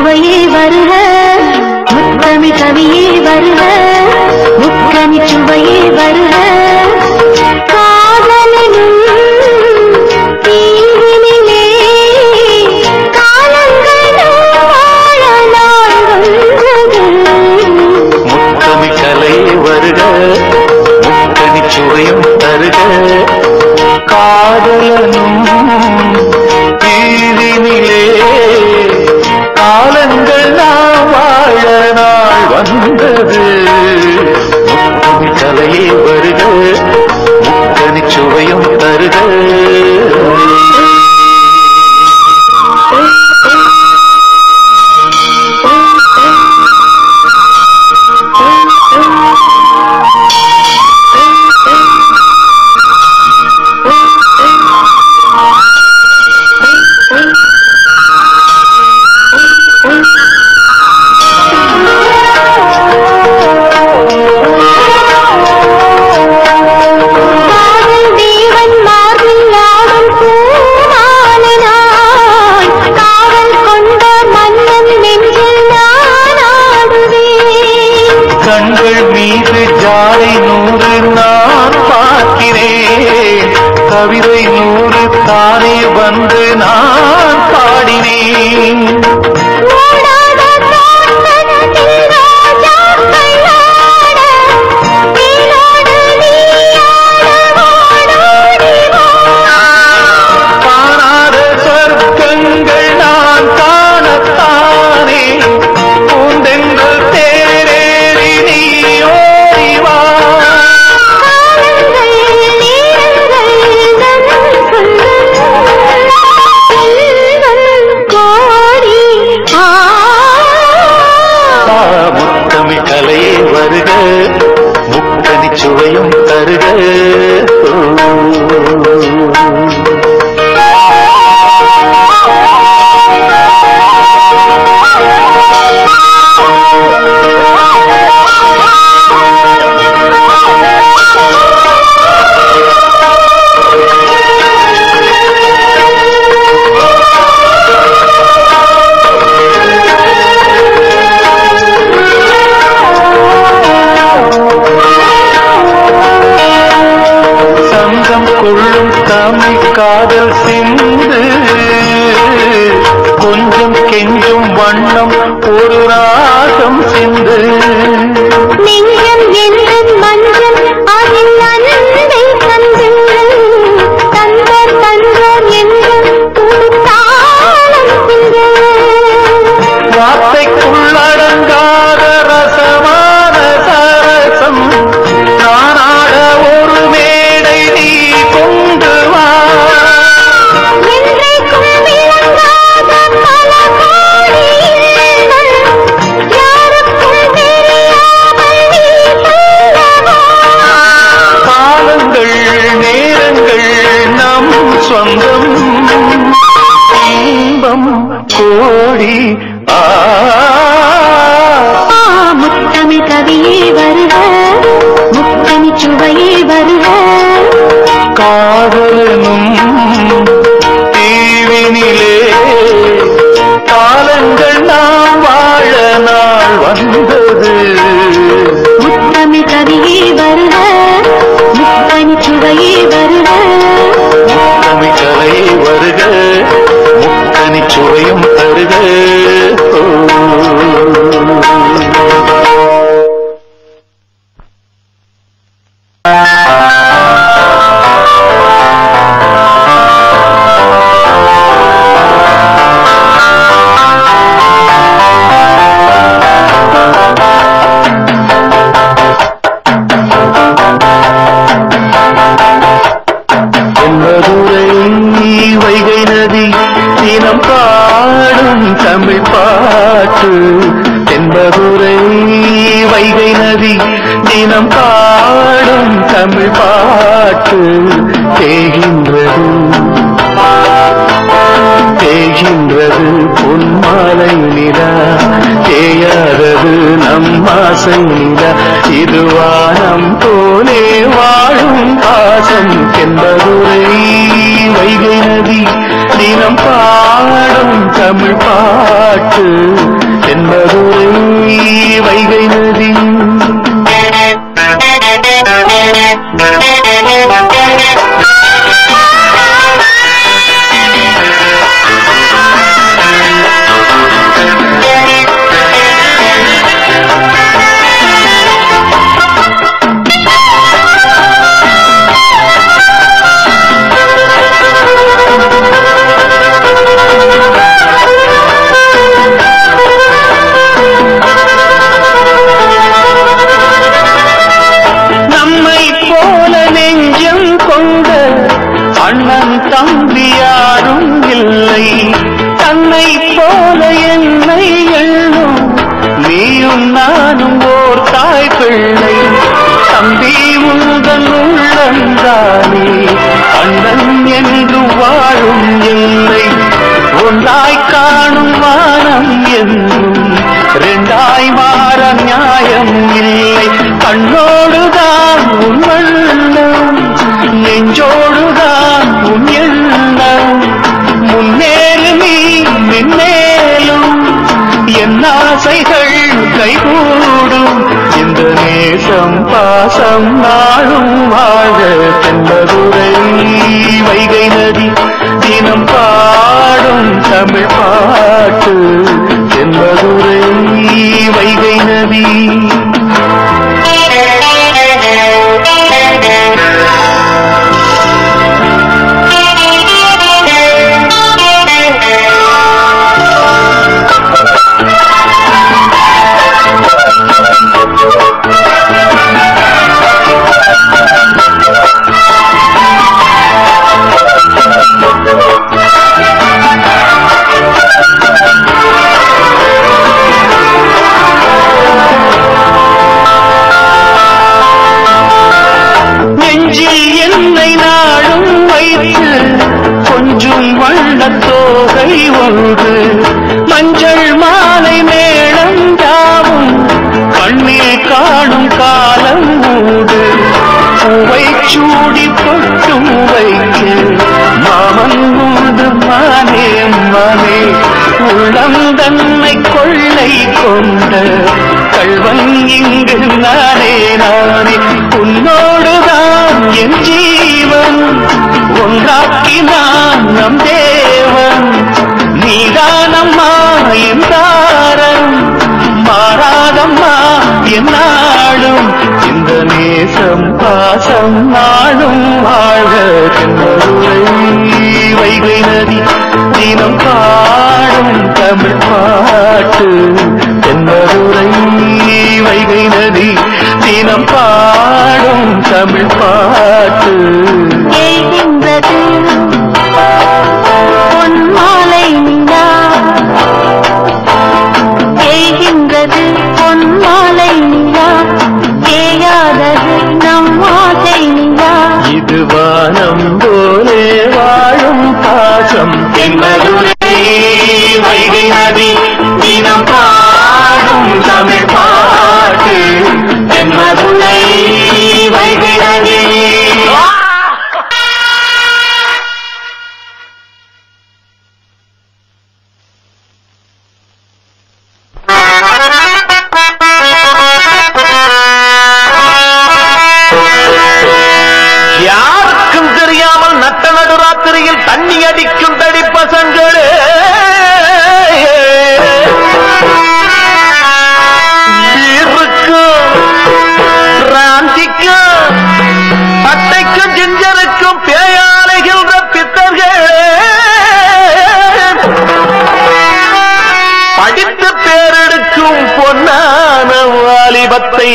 சுவையே வருக முத்தமிழ் கவியே வருக முக்கனி சுவையே வருக காதலினும் தீவினிலே காலங்களும் வாழ நாள் வந்தது முத்தமிழ் கலையே வருக முக்கனி சுவையும் தருக காதலனும் தீவினிலே காலங்கள் நாம் வாழ நாள் வந்தது முத்தமிழ் கலையே வருக முக்கனி சுவையும் தருக கவிதை 100 தானே வந்து நான் பாடினேன் காணாத சொர்க்கங்கள் நான் காணத்தானே பூந்தெங்கள் தேரேறி நீ ஓடிவா முத்தமிழ் கலையே வருக முக்கனி சுவையும் தருக காதல் சிந்து கொஞ்சம் கெஞ்சும் வண்ணம் ஒரு ராகம் சிந்து நெஞ்சம் என்று மஞ்சள் அதில் அன்பை தந்து தந்தர் தந்தர் என்று தாளம் சிந்து வார்த்தைக்குள்ளடங்காத ரசமான சரசம் நானாட ஒரு மேடை நீ கொண்டு வா சொந்தம் இன்பம் கோடி முத்தமிழ் கவியே வருக முத்தமிழ் சுவையே வருக காதலனும் தீவினிலே காலங்கள் நாம் வாழ நாள் வந்தது முத்தமிழ் கவியே வருக முத்தமிழ் சுவையே வருக முத்தமிழ் கலையே வருக முக்கனி சுவையும் தருக வைகை நதி தினம் பாடும் தமிழ் பாட்டு தென்பதுரை வைகை நதி தினம் பாடும் தமிழ் பாட்டு தேகின்றது தேகின்றது பொன்மாலை நிலா தேயாதது நம் ஆசை நிலா இது வானம் போலே வாழும் பாசம் தென்பதுரை வைகை நதி தினம் பாடும் தமிழ் பாட்டு தென்மதுரை வைகை நதி. அண்ணன் தம்பி யாரும் இல்லை, தன்னை போல என்னை எண்ணும் நீயும் நானும் ஓர் தாய் பிள்ளை. தம்பி உந்தன் உள்ளந்தானே அண்ணன் என்று வாழும் இல்லை. ஒன்றாய் காணும் வானம் என்றும் இரண்டாய் மாற நியாயம் இல்லை. கண்ணோடுதான் உன் வண்ணம், நெஞ்சோடுதான் உன் எண்ணம். முன்னேறு நீ மென்மேலும் என் ஆசைகள் கைகூடும். இந்த நேசம் பாசம் நாளும் வாழ தென்மதுரை வைகை நதி தினம் பாடும் தமிழ் பாட்டு தென்மதுரை வைகை நதி. என்னை நாடும் வைத்து கொஞ்சம் வண்ணத்தோகை ஒன்று, மஞ்சள் மாலை மேளம் யாவும் கண்ணில் காணும் காலம் மூடு. பூவை சூடி பொட்டும் வைக்க மாமன் உண்டு மானே மானே. உள்ளம் தன்னை கொள்ளை கொண்ட கள்வன் இங்கு நானே நானே. உன்னோடுதான் என் ஜீவன் ஒன்றாக்கினான் நம் தேவன். நீதானம்மா என் தாரம், மாறாதம்மா என் நாடும். இந்த நேசம் பாசம் நாடும் வாழ தென்மதுரை வைகை நதி தினம் பாடும் தமிழ் பாட்டு தென்மதுரை வைகை நதி தினம் பாடும் தமிழ் பாட்டு. ஏகின்றது பொன் மாலை நிலா, ஏகின்றது பொன் மாலை நிலா, ஏயாதது நம் ஆசை நிலா. இது வானம் போலே வாழும் பாசம் தென்மதுரை வைகை நதி தினம் பாடும் தமிழ் பாட்டு தென்மதுரை வைகை நதி. யாருக்கும் தெரியாமல் நட்ட நடுராத்திரியில் தண்ணி அடிக்கும் தடி பசங்களே, பீருக்கும் ராந்திக்கும் பட்டைக்கும் ஜிஞ்சருக்கும் பேயாலைகின்ற பித்தர்களே, படித்து பேரெடுக்கும் பொன்னான வாலிபத்தை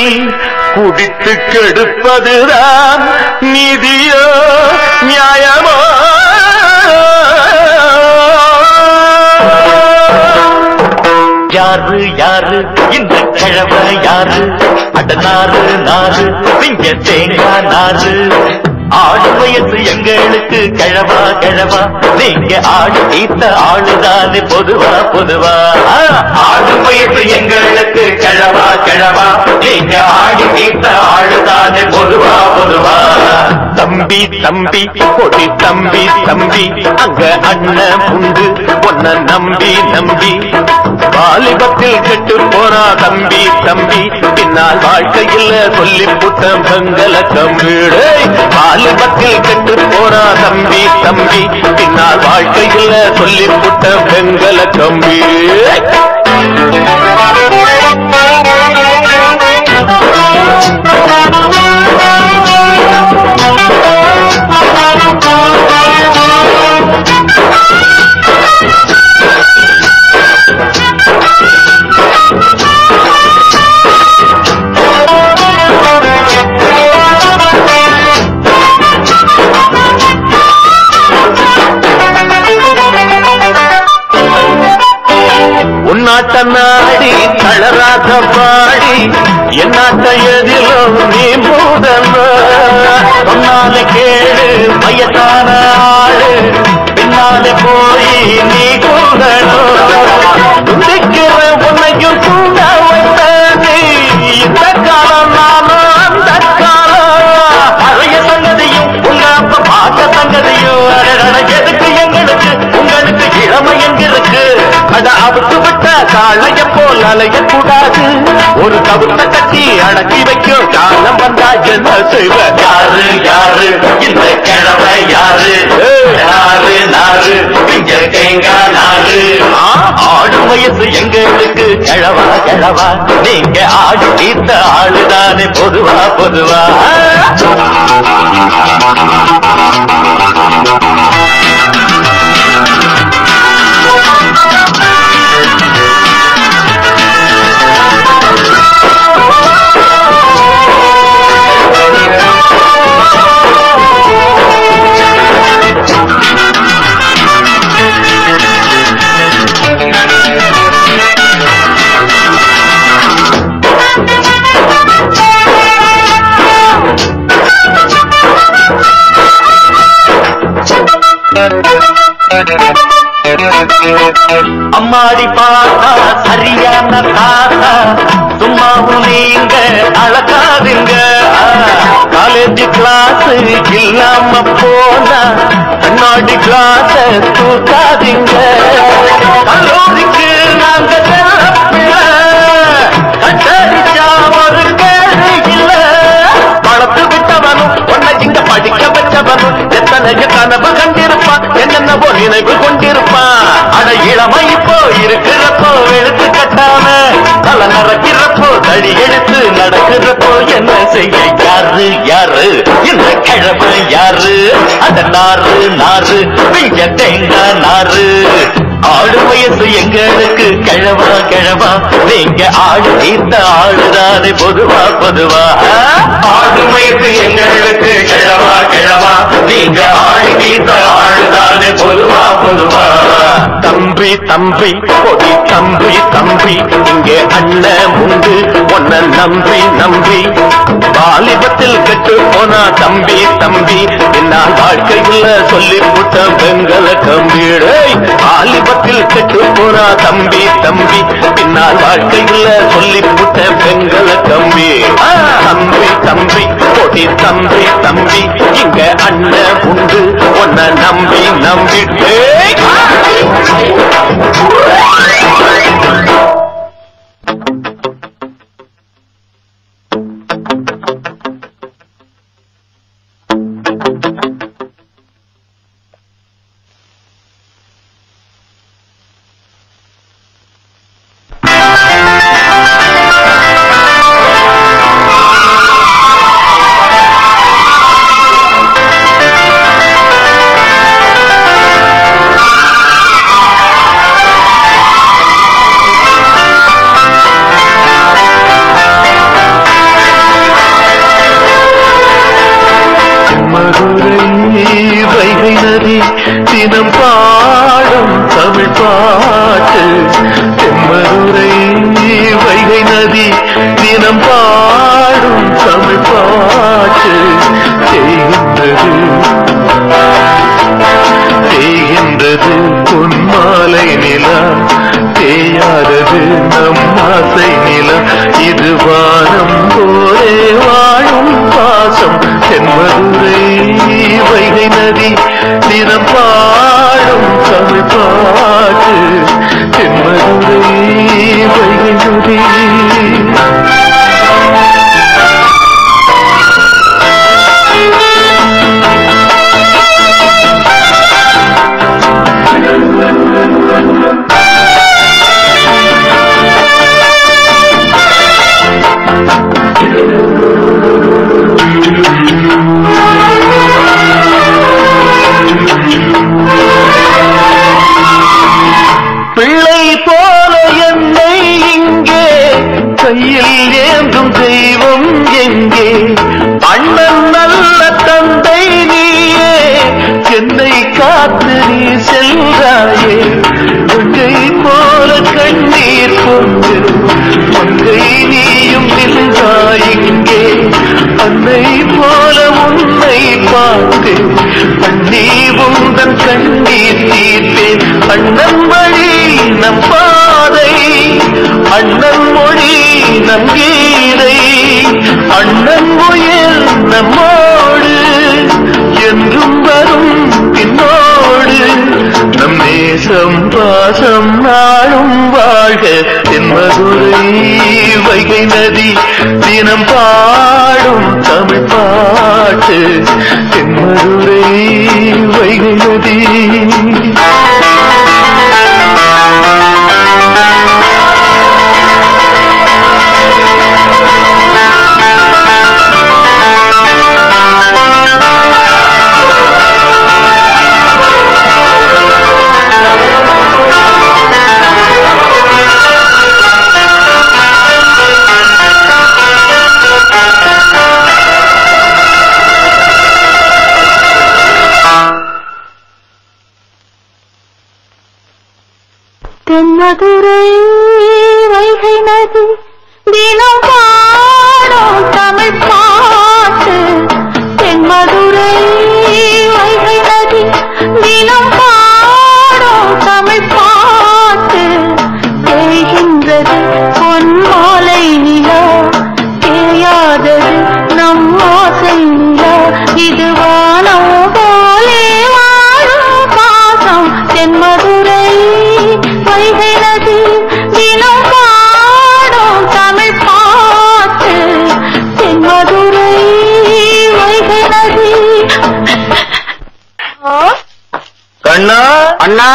குடித்து கெடுப்பதுதான் நீதியோ நியாயமோ? யாரு யாரு இந்த கிழமை யாரு? அடனாரு நாரு நீங்க தேங்காய் நாரு. ஆடு வயசு எங்களுக்கு கிழவா கிழவா, நீங்க ஆடு தீர்த்த ஆளுதானே பொதுவா பொதுவா. ஆடு வயசு எங்களுக்கு கிழவா கிழவா, நீங்க ஆடு தீர்த்த ஆளுதானே பொதுவா பொதுவா. தம்பி தம்பி கொடி தம்பி தம்பி அங்க அண்ணன் உண்டு உன்னை நம்பி நம்பி வாலிபத்தில் கெட்டு போனா தம்பி தம்பி பின்னால் வாழ்க்கையில் சொல்லி புட்டம் பெங்கல கம்பீடு வாலிபத்தில் கெட்டு போனா தம்பி தம்பி பின்னால் வாழ்க்கையில் சொல்லி புட்டம் பெங்கல கம்பீடு உன்னாட்ட நாடி தளராத பாடி என்னாட்ட எதிலோ நீ மூதல்ல சொன்னாலே கேளு வயசான ஆளு பின்னாலே போய் நீ கூடணும் துண்டிக்கிற உன்னையும் தூங்க வைத்தது இந்த காலம் நானும் அந்த காலம் பழைய சங்கதியும் உங்க அப்ப பார்த்த சங்கதியும் எதுக்கு எங்களுக்கு உங்களுக்கு இளமை எங்கிருக்கு அட அவுத்து விட்ட காளைய போல் அலையக்கூடாது ஒரு கவுத்த கட்டி அடக்கி வைக்கும் காலம் வந்தா என்ன செய்வ யாரு யாரு இந்த கிழமை யாரு யாரு நாரு இங்க தேங்கா நாரு ஆடு வயசு எங்களுக்கு கிழவா கிழவா நீங்க ஆடு தீர்த்த ஆளுதானே பொதுவா பொதுவா அம்மாடி பார்த்தா சரியான தாத்தா சும்மாவும் நீங்க அழகாதுங்க காலேஜ் கிளாஸ் இல்லாம போனா கண்ணாடி கிளாஸ் தூக்காதீங்க கல்லூரிக்கு நாங்க கட்டடிச்சா ஒரு கேள்வி இல்ல பழத்து விட்டவனும் உன்னை இங்க படிக்க வச்சவனும் எத்தனைய கனவு கண்டிருப்பான் என்னென்னவோ நினைவு கொண்டிருப்பான் அட இளமை இப்போ இருக்கிறப்போ எழுத்து கட்டாம தல நடக்கிறப்போ தடி எடுத்து நடக்கிறப்போ என்ன செய்ய யாரு யாரு இந்த கிழமை யாரு அந்த நாறு நாறு பிஞ்ச தேங்காய் நாறு ஆடு வயசு எங்களுக்கு கிழவா கிழவா நீங்க ஆடு தீர்த்த ஆளுதானே பொதுவா பொதுவா ஆடு வயசு எங்களுக்கு கிழவா கிழவா நீங்க ஆடு தீர்த்த ஆளுதானே பொதுவா பொதுவா தம்பி தம்பி கொடி தம்பி தம்பி இங்கே அண்ணன் உண்டு உன்னை நம்பி நம்பி வாலிபத்தில் கெட்டு போனா தம்பி தம்பி பின்னால் வாழ்க்கையில் சொல்லி புட்ட பெண்கள கம்பீடு வாலிபத்தில் கெட்டு போனா தம்பி தம்பி பின்னால் வாழ்க்கையில் சொல்லி புட்ட பெண்கள கம்பி தம்பி தம்பி கொடி தம்பி தம்பி இங்க அண்ணன் உண்டு உன்னை நம்பி நம்பிட்டே தினம் பாடும் தமிழ் பாட்டு தென்மதுரை வைகை நதி தினம் பாடும் தமிழ் பாட்டு தேய்கின்றது பொன்மாலை நிலா தேயாதது நம் ஆசை நிலா இது வானம் போலே வாழும் பாசம் தென்மதுரை தமிழ் பாட்டு தென்மதுரை வைகை பிள்ளை போல என்னை இங்கே கையில் ஏந்தும் தெய்வம் எங்கே அண்ணன் நல்ல தந்தை நீயே என்னை காத்து நீ செல்றாயே கங்கை போல கண்ணீர் கொண்டு மங்கை நீயும் நின்றாயிங்கே அன்னை போல உன்னை பார்த்து அண்ணி உந்தன் கண்ணீர் தீர்த்தேன் அண்ணன் வழி நம் பாதை அண்ணன் மொழி நம் கீதை அண்ணன் உயிர் நம்மோடு என்றும் வரும் பின்னோடு நம் நேசம் பாசம் நாளும் வாழ்க தென்மதுரை வைகை நதி தினம் பாடும் தமிழ் பாட்டு தென்மதுரை வைகை நதி தென்மதுரை வைகை நதி தினம் பாடும் தமிழ் பாட்டு தென்மதுரை வைகை நதி தினம் பாடும் தமிழ் பாட்டு தேய்கின்றது பொன்மாலை நிலா தேயாதது நம் ஆசை நிலா இது வானம் போலே வாழும் பாசம் தென்மதுரை வைகை நதி தினம் பாடும் தமிழ் பாட்டு தென்மதுரை வைகை நதி. கண்ணா அண்ணா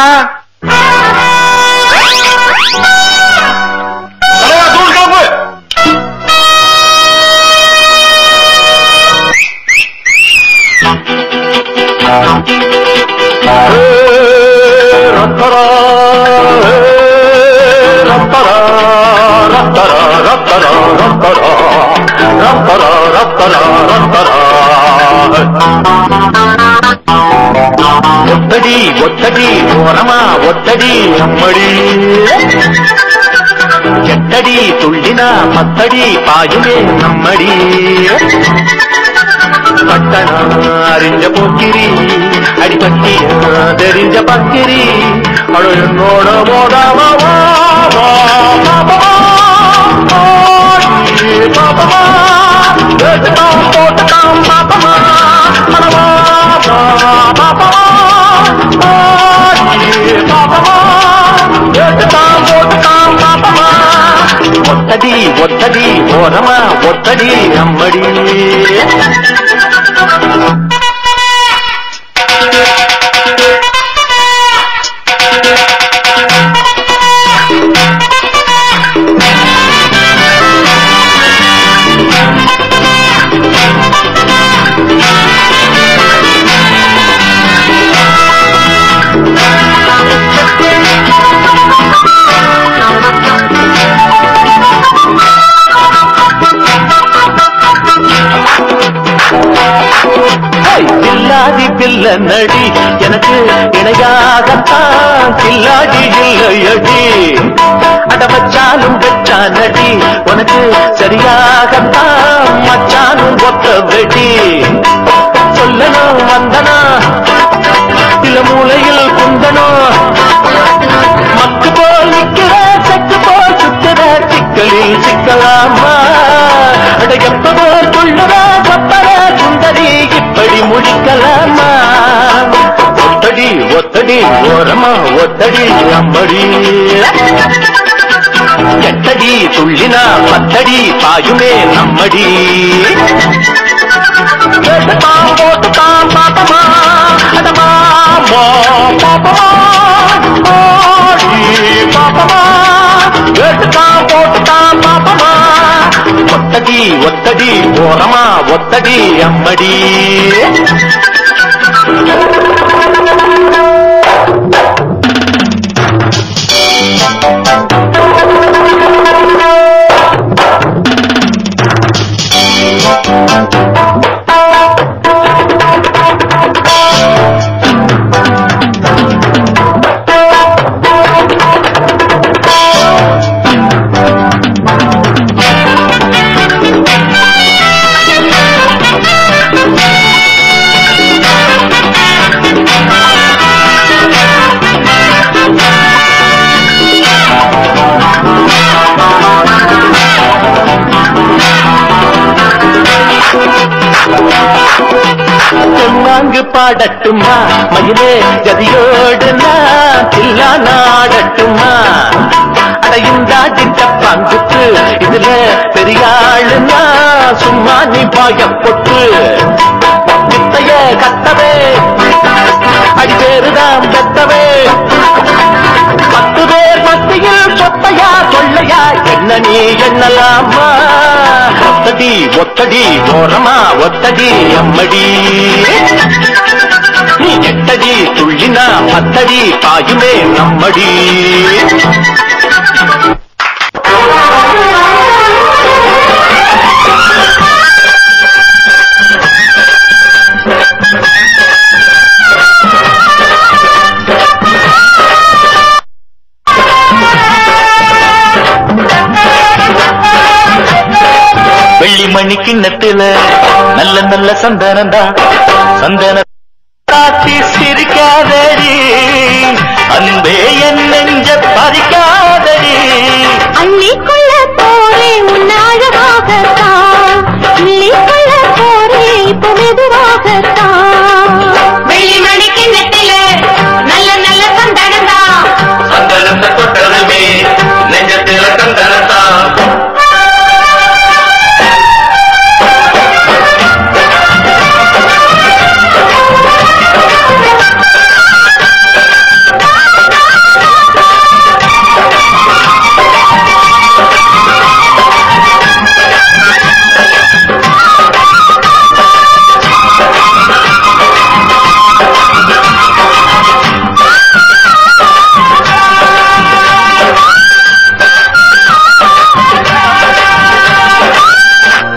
ஒத்தடி ஒத்தடி ஓரமா ஒத்தடி அம்மடி எட்டடி துள்ளினா பத்தடி பாயுமே நம்மடி பட்டணா அறிஞ்ச போக்கிரி அடிப்பட்டி தெரிஞ்ச பக்கிரி அழகோட போடாமா போட்டுட்டாம் பாப்பமா ஒத்தடி ஒத்தடி ஓரமா ஒத்தடி அம்மடி பில்ல நடி எனக்கு இணையாகத்தான் கில்லாடி இல்லையடி அட வச்சாலும் வெச்சா நடி உனக்கு சரியாகத்தான் மச்சானும் ஒத்த வெடி சொல்லணும் வந்தனா இல்ல மூலையில் குந்தனோ மக்கு போல் நிக்கிற செக்கு போல் சுத்துற சிக்கலில் சிக்கலாமா அட எப்ப போல் கொள்ளுற கப்பற சுந்தரி இப்படி முடிக்கலாமா ஒத்தடி ஒத்த ஒத்தடி ஓரமா ஒத்தடி அம்மடி எட்டடி துள்ளினா பத்தடி பாயுமே நம்மடி போட்டுதான் பாப்பமா அதமா பாப்பமா பாப்பமா கேட்டுதான் போட்டுதான் பாப்பமா ஒத்தடி ஒத்தடி ஓரமா ஒத்தடி அம்மடி பாடட்டுமா மயிலே கதியோடு இல்லா நாடட்டுமா அடையுண்டாடிட்ட பங்குக்கு இதுல பெரியாளுன்னா சும்மா நீ பாயம் பொட்டு வித்தைய கத்தவே அடிபேருதான் பெத்தவே 10 பேர் மத்தியில் சொத்தையா கொள்ளையா என்ன நீ எண்ணலாமா ஒத்தடி ஒத்தடி ஓரமா ஒத்தடி அம்மடி நீ எட்டடி துள்ளினா பத்தடி பாயுமே நம்மடி வெள்ளிமணி கிண்ணத்தில நல்ல நல்ல சந்தனந்தா சந்தன காட்டி சிரிக்காதடி அன்பே என் நெஞ்ச பறிக்காதடி அள்ளிக்கொள்ள போரே உன்னாழகாகத்தான் அள்ளிக்கொள்ள போரே இப்ப மெதுவாகத்தான் வெள்ளிமணி கிண்ணத்தில நல்ல நல்ல சந்தனந்தா சந்தனந்த தொட்டதுமே நெஞ்சத்தில சந்தனந்தா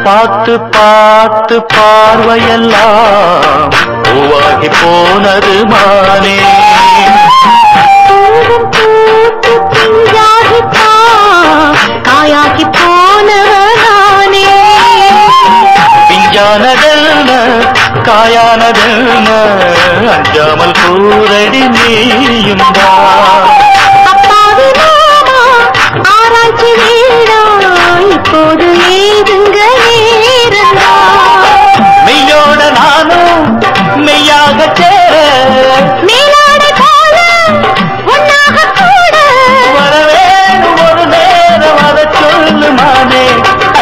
பார்த்து பார்த்து பார்வையெல்லாம் பூவாகி போனது மானே காயாகி போனவனானே பிஞ்சானதென்ன காயானதென்ன அஞ்சாமல் கூரடி நீயும் அப்பாவி மாமா ஆராய்ச்சி வீடா இப்போது ஏதுங்க நேரந்தா மெய்யோட நானும் மெய்யாக சேர மேலாடை போல ஒன்னாக கூட வரவேணும் ஒரு நேரம் அதை சொல்லு மானே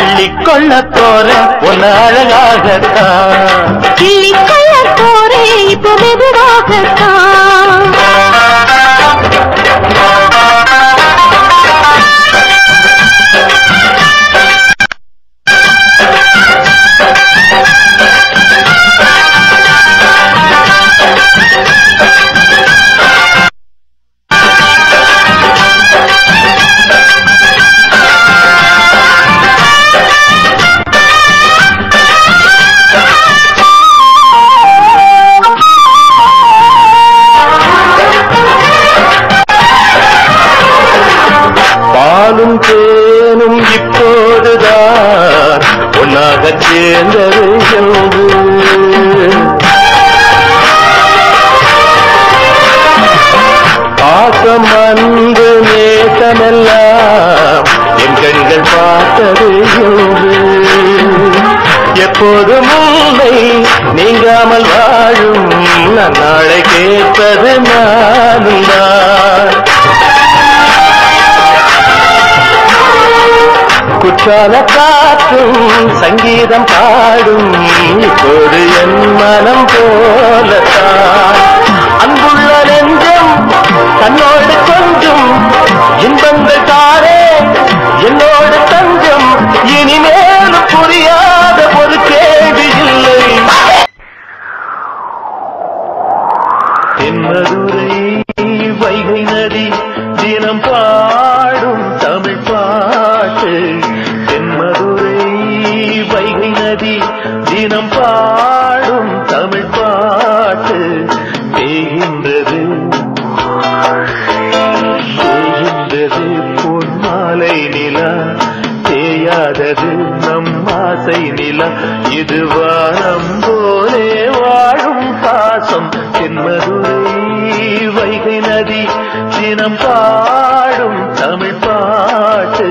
அள்ளிக்கொள்ள போற ஒன்னு அழகாகத்தான் கிள்ளிக்கொள்ள போரே இப்போ மெதுவாகத்தான் பாலும் தேனும் இப்போதுதான் ஒன்னாக சேர்ந்தது என்று பாசம் அன்பு நேசமெல்லாம் என் கண்கள் பார்த்தது என்று எப்ப எப்போதும் உன்னை நீங்காமல் வாழும் நாளை கேட்பது நானும் தான். குற்றால காற்றும் சங்கீதம் பாடும் இப்போது என் மனம் போலத்தான். அன்புள்ள நெஞ்சம் தன்னோடு கொஞ்சம் இன்பங்கள் தாரே என்னோடு தஞ்சம். இனிமேலும் புரியாத ஒரு கேள்வி இல்லை. தென்மதுரை வைகை நதி தினம் பாடும் தமிழ் பாட்டு. தென்மதுரை வைகை நதி தினம் பாடும் தமிழ் பாட்டு. தேகின்றது தேகின்றது பொன்மாலை நிலா, தேயாதது நம் ஆசை நிலா. இது வானம் போலே வாழும் பாசம். தென்மதுரை வைகை நதி தினம் பாடும் தமிழ் பாட்டு.